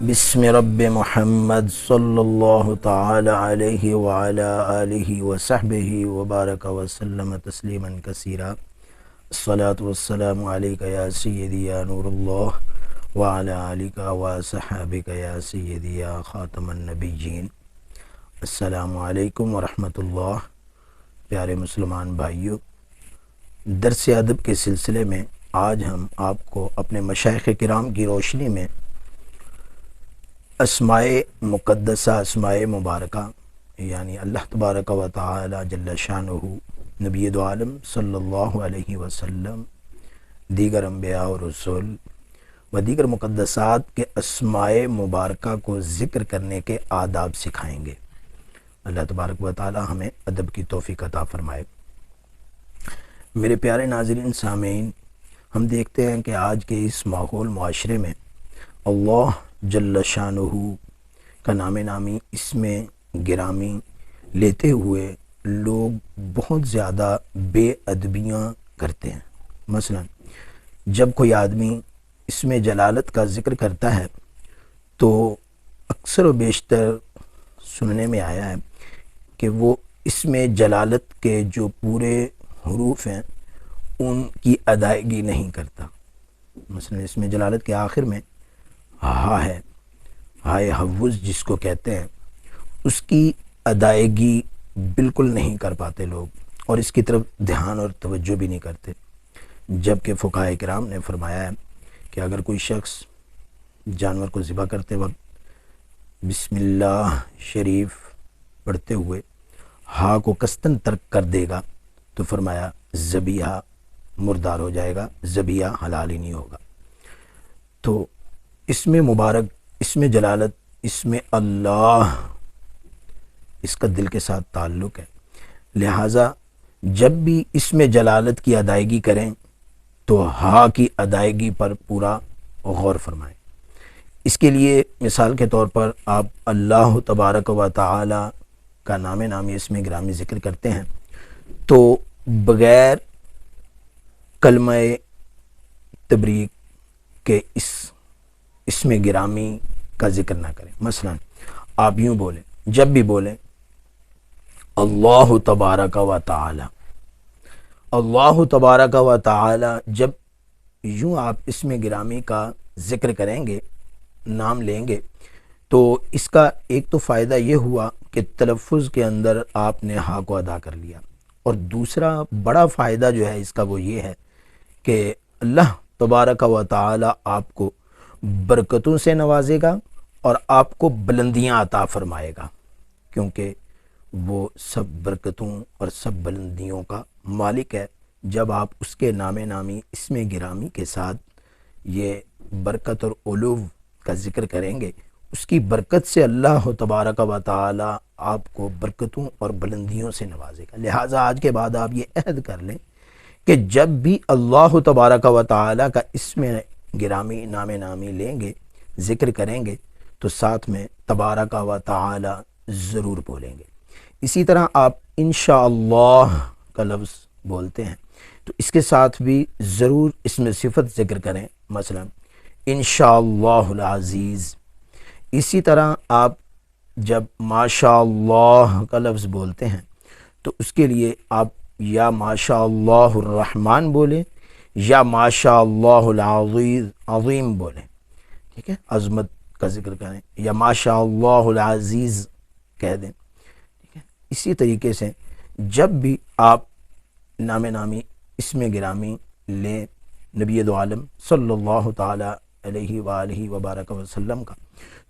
بسم رب محمد صلی اللہ تعالی علیہ وعلی آلہ وصحبہ وبارک وسلم تسلیما کثیرا۔ الصلاۃ والسلام علیک یا سیدی یا نور اللہ وعلی آلک وصحبک یا سیدی یا خاتم النبیین۔ السلام علیکم ورحمۃ اللہ۔ پیارے مسلمان بھائیو، درس ادب کے سلسلے میں آج ہم آپ کو اپنے مشائخ کرام کی روشنی میں اسماء مقدسہ، اسماء مبارکہ یعنی اللہ تبارک و تعالی جل شانہ، نبی دو عالم صلی اللہ علیہ وسلم، دیگر انبیاء و رسول و دیگر مقدسات کے اسماء مبارکہ کو ذکر کرنے کے آداب سکھائیں گے۔ اللہ تبارک و تعالی ہمیں ادب کی توفیق عطا فرمائے۔ میرے پیارے ناظرین سامعین، ہم دیکھتے ہیں کہ آج کے اس ماحول معاشرے میں اللہ جل شانہ کا نام نامی اس میں گرامی لیتے ہوئے لوگ بہت زیادہ بے ادبیاں کرتے ہیں۔ مثلا جب کوئی آدمی اس میں جلالت کا ذکر کرتا ہے تو اکثر و بیشتر سننے میں آیا ہے کہ وہ اس میں جلالت کے جو پورے حروف ہیں ان کی ادائیگی نہیں کرتا۔ مثلا اس میں جلالت کے آخر میں ہا ہے، ہائے حوض جس کو کہتے ہیں، اس کی ادائیگی بالکل نہیں کر پاتے لوگ، اور اس کی طرف دھیان اور توجہ بھی نہیں کرتے۔ جبکہ فقہاء کرام نے فرمایا ہے کہ اگر کوئی شخص جانور کو ذبح کرتے وقت بسم اللہ شریف پڑھتے ہوئے ہا کو قصداً ترک کر دے گا تو فرمایا ذبیحہ مردار ہو جائے گا، ذبیحہ حلال ہی نہیں ہوگا۔ تو اس میں مبارک، اس میں جلالت، اس میں اللہ، اس کا دل کے ساتھ تعلق ہے، لہٰذا جب بھی اس میں جلالت کی ادائیگی کریں تو ہا کی ادائیگی پر پورا غور فرمائیں۔ اس کے لیے مثال کے طور پر آپ اللہ تبارک و تعالی کا نام نامی اس میں گرامی ذکر کرتے ہیں تو بغیر کلمہ تبریک کے اس میں گرامی کا ذکر نہ کریں۔ مثلا آپ یوں بولیں، جب بھی بولیں اللہ تبارک و تعالی، اللہ تبارک و تعالی، جب یوں آپ اس میں گرامی کا ذکر کریں گے، نام لیں گے، تو اس کا ایک تو فائدہ یہ ہوا کہ تلفظ کے اندر آپ نے ہا کو ادا کر لیا، اور دوسرا بڑا فائدہ جو ہے اس کا وہ یہ ہے کہ اللہ تبارک و تعالی آپ کو برکتوں سے نوازے گا اور آپ کو بلندیاں عطا فرمائے گا، کیونکہ وہ سب برکتوں اور سب بلندیوں کا مالک ہے۔ جب آپ اس کے نام نامی اس میں گرامی کے ساتھ یہ برکت اور علو کا ذکر کریں گے، اس کی برکت سے اللہ تبارک و تعالی آپ کو برکتوں اور بلندیوں سے نوازے گا۔ لہٰذا آج کے بعد آپ یہ عہد کر لیں کہ جب بھی اللہ تبارک و تعالی کا اس میں گرامی نام نامی لیں گے، ذکر کریں گے، تو ساتھ میں تبارک و تعالی ضرور بولیں گے۔ اسی طرح آپ انشاءاللہ کا لفظ بولتے ہیں تو اس کے ساتھ بھی ضرور اس میں صفت ذکر کریں، مثلا انشاءاللہ العزیز۔ اسی طرح آپ جب ماشاءاللہ کا لفظ بولتے ہیں تو اس کے لیے آپ یا ماشاءاللہ الرحمن بولیں یا ماشاءاللہ العظیم بولیں، ٹھیک ہے، عظمت کا ذکر کریں، یا ماشاءاللہ العزیز کہہ دیں، ٹھیک ہے۔ اسی طریقے سے جب بھی آپ نام نامی اس میں گرامی لیں نبی دو عالم صلی اللہ تعالی علیہ وآلہ وبارک وسلم کا،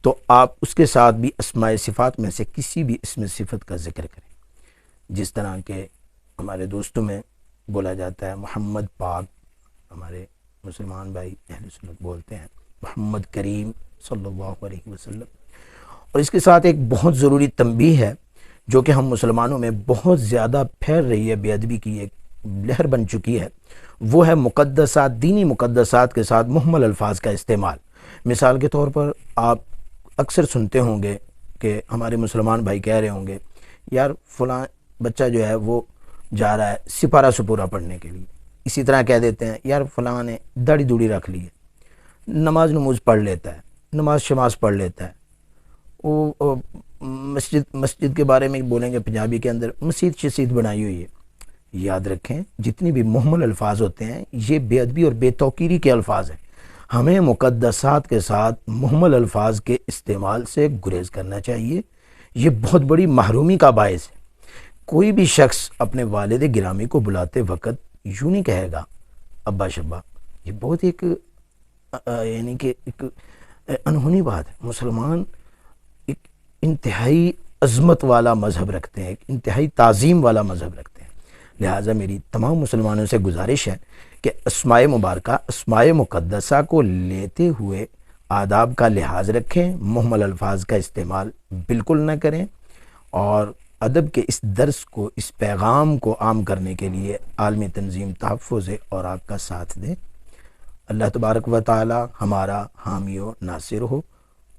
تو آپ اس کے ساتھ بھی اسماء صفات میں سے کسی بھی اسم صفت کا ذکر کریں، جس طرح کہ ہمارے دوستوں میں بولا جاتا ہے محمد پاک، ہمارے مسلمان بھائی اہل سنت بولتے ہیں محمد کریم صلی اللہ علیہ وسلم۔ اور اس کے ساتھ ایک بہت ضروری تنبیہ ہے جو کہ ہم مسلمانوں میں بہت زیادہ پھیل رہی ہے، بے ادبی کی ایک لہر بن چکی ہے، وہ ہے مقدسات، دینی مقدسات کے ساتھ محمل الفاظ کا استعمال۔ مثال کے طور پر آپ اکثر سنتے ہوں گے کہ ہمارے مسلمان بھائی کہہ رہے ہوں گے یار فلاں بچہ جو ہے وہ جا رہا ہے سپارہ سپورہ پڑھنے کے لیے، اسی طرح کہہ دیتے ہیں یار فلاں نے داڑھی دوڑی رکھ لی ہے، نماز پڑھ لیتا ہے، نماز شماز پڑھ لیتا ہے، وہ مسجد کے بارے میں بولیں گے پنجابی کے اندر مسجد شسید بنائی ہوئی ہے۔ یاد رکھیں جتنی بھی محمل الفاظ ہوتے ہیں یہ بے ادبی اور بے توقیری کے الفاظ ہیں، ہمیں مقدسات کے ساتھ محمل الفاظ کے استعمال سے گریز کرنا چاہیے، یہ بہت بڑی محرومی کا باعث ہے۔ کوئی بھی شخص اپنے والد گرامی کو بلاتے وقت یوں نہیں کہے گا ابا شبا، یہ بہت ایک یعنی کہ ایک انہونی بات ہے۔ مسلمان ایک انتہائی عظمت والا مذہب رکھتے ہیں، ایک انتہائی تعظیم والا مذہب رکھتے ہیں، لہٰذا میری تمام مسلمانوں سے گزارش ہے کہ اسماء مبارکہ اسماء مقدسہ کو لیتے ہوئے آداب کا لحاظ رکھیں، محمل الفاظ کا استعمال بالکل نہ کریں، اور ادب کے اس درس کو، اس پیغام کو عام کرنے کے لیے عالمی تنظیم تحفظ اوراق کا ساتھ دیں۔ اللہ تبارک و تعالی ہمارا حامی و ناصر ہو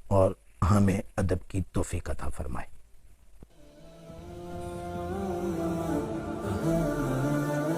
اور ہمیں ادب کی توفیق عطا فرمائے۔